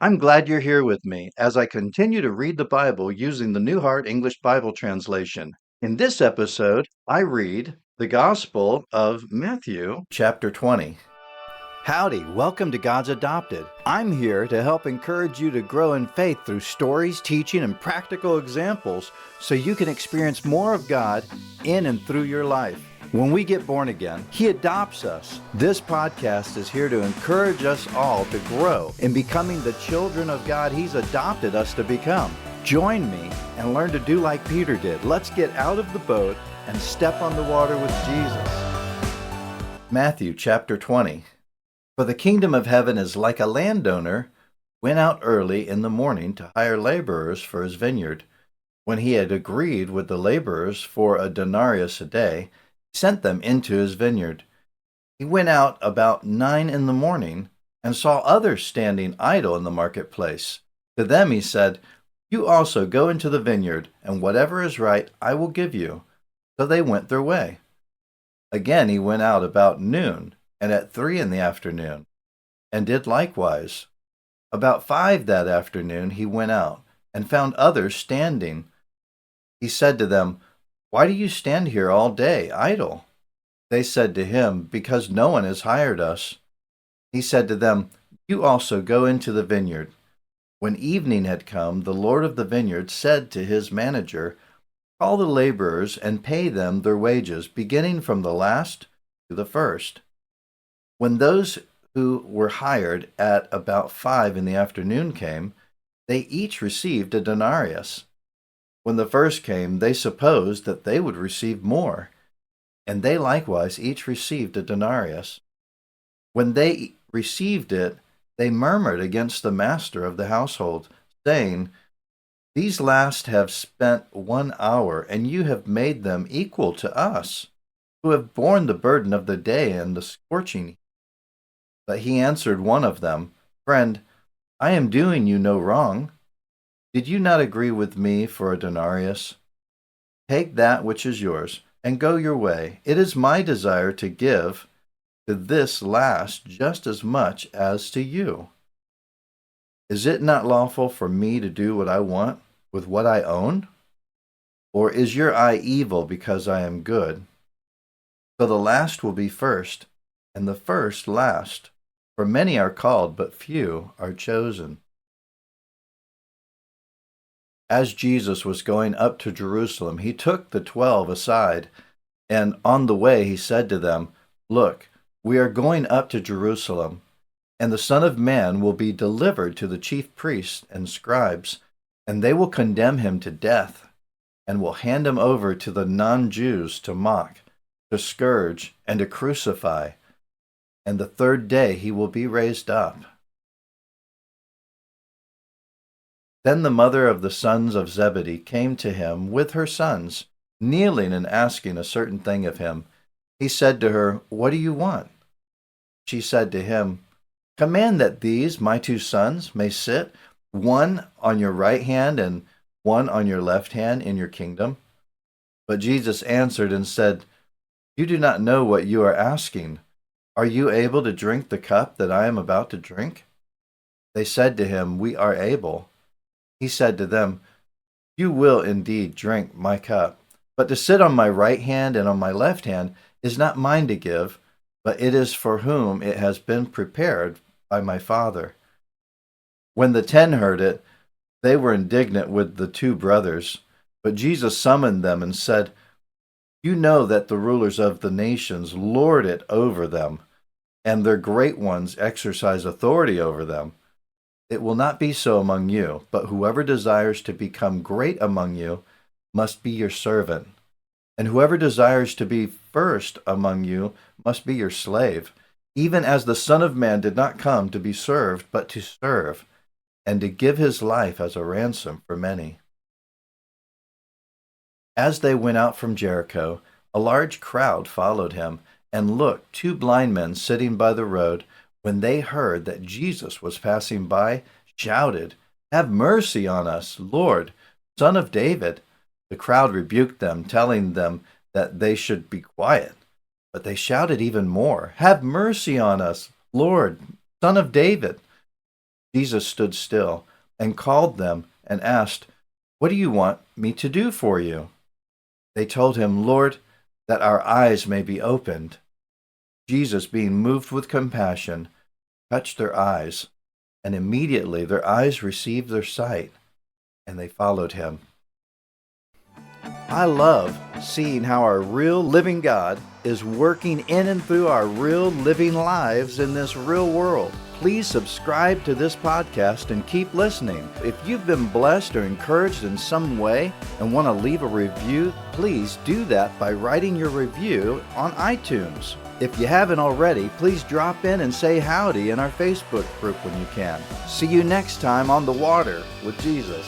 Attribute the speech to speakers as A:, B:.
A: I'm glad you're here with me as I continue to read the Bible using the New Heart English Bible Translation. In this episode, I read the Gospel of Matthew, chapter 20. Howdy, welcome to God's Adopted. I'm here to help encourage you to grow in faith through stories, teaching, and practical examples so you can experience more of God in and through your life. When we get born again, He adopts us. This podcast is here to encourage us all to grow in becoming the children of God He's adopted us to become. Join me and learn to do like Peter did. Let's get out of the boat and step on the water with Jesus. Matthew chapter 20. For the kingdom of heaven is like a landowner went out early in the morning to hire laborers for his vineyard. When he had agreed with the laborers for a denarius a day, sent them into his vineyard. He went out about 9 in the morning and saw others standing idle in the marketplace. To them he said, "You also go into the vineyard, and whatever is right I will give you." So they went their way. Again he went out about noon, and at 3 in the afternoon, and did likewise. About 5 that afternoon he went out, and found others standing. He said to them, "Why do you stand here all day, idle?" They said to him, "Because no one has hired us." He said to them, "You also go into the vineyard." When evening had come, the Lord of the vineyard said to his manager, "Call the laborers and pay them their wages, beginning from the last to the first." When those who were hired at about 5 in the afternoon came, they each received a denarius. When the first came, they supposed that they would receive more, and they likewise each received a denarius. When they received it, they murmured against the master of the household, saying, "These last have spent 1 hour, and you have made them equal to us, who have borne the burden of the day and the scorching heat." But he answered one of them, "Friend, I am doing you no wrong. Did you not agree with me for a denarius? Take that which is yours, and go your way. It is my desire to give to this last just as much as to you. Is it not lawful for me to do what I want with what I own? Or is your eye evil because I am good? So the last will be first, and the first last. For many are called, but few are chosen." As Jesus was going up to Jerusalem, he took the 12 aside, and on the way he said to them, "Look, we are going up to Jerusalem, and the Son of Man will be delivered to the chief priests and scribes, and they will condemn him to death, and will hand him over to the non-Jews to mock, to scourge, and to crucify, and the third day he will be raised up." Then the mother of the sons of Zebedee came to him with her sons, kneeling and asking a certain thing of him. He said to her, "What do you want?" She said to him, "Command that these, my 2 sons, may sit, one on your right hand and one on your left hand in your kingdom." But Jesus answered and said, "You do not know what you are asking. Are you able to drink the cup that I am about to drink?" They said to him, "We are able." He said to them, "You will indeed drink my cup, but to sit on my right hand and on my left hand is not mine to give, but it is for whom it has been prepared by my Father." When the 10 heard it, they were indignant with the 2 brothers. But Jesus summoned them and said, "You know that the rulers of the nations lord it over them, and their great ones exercise authority over them. It will not be so among you, but whoever desires to become great among you must be your servant, and whoever desires to be first among you must be your slave, even as the Son of Man did not come to be served, but to serve, and to give his life as a ransom for many." As they went out from Jericho, a large crowd followed him, and looked, 2 blind men sitting by the road, when they heard that Jesus was passing by, shouted, "Have mercy on us, Lord, Son of David." The crowd rebuked them, telling them that they should be quiet. But they shouted even more, "Have mercy on us, Lord, Son of David." Jesus stood still and called them and asked, "What do you want me to do for you?" They told him, "Lord, that our eyes may be opened." Jesus, being moved with compassion, touched their eyes, and immediately their eyes received their sight, and they followed him. I love seeing how our real living God is working in and through our real living lives in this real world. Please subscribe to this podcast and keep listening. If you've been blessed or encouraged in some way and want to leave a review, please do that by writing your review on iTunes. If you haven't already, please drop in and say howdy in our Facebook group when you can. See you next time on The Water with Jesus.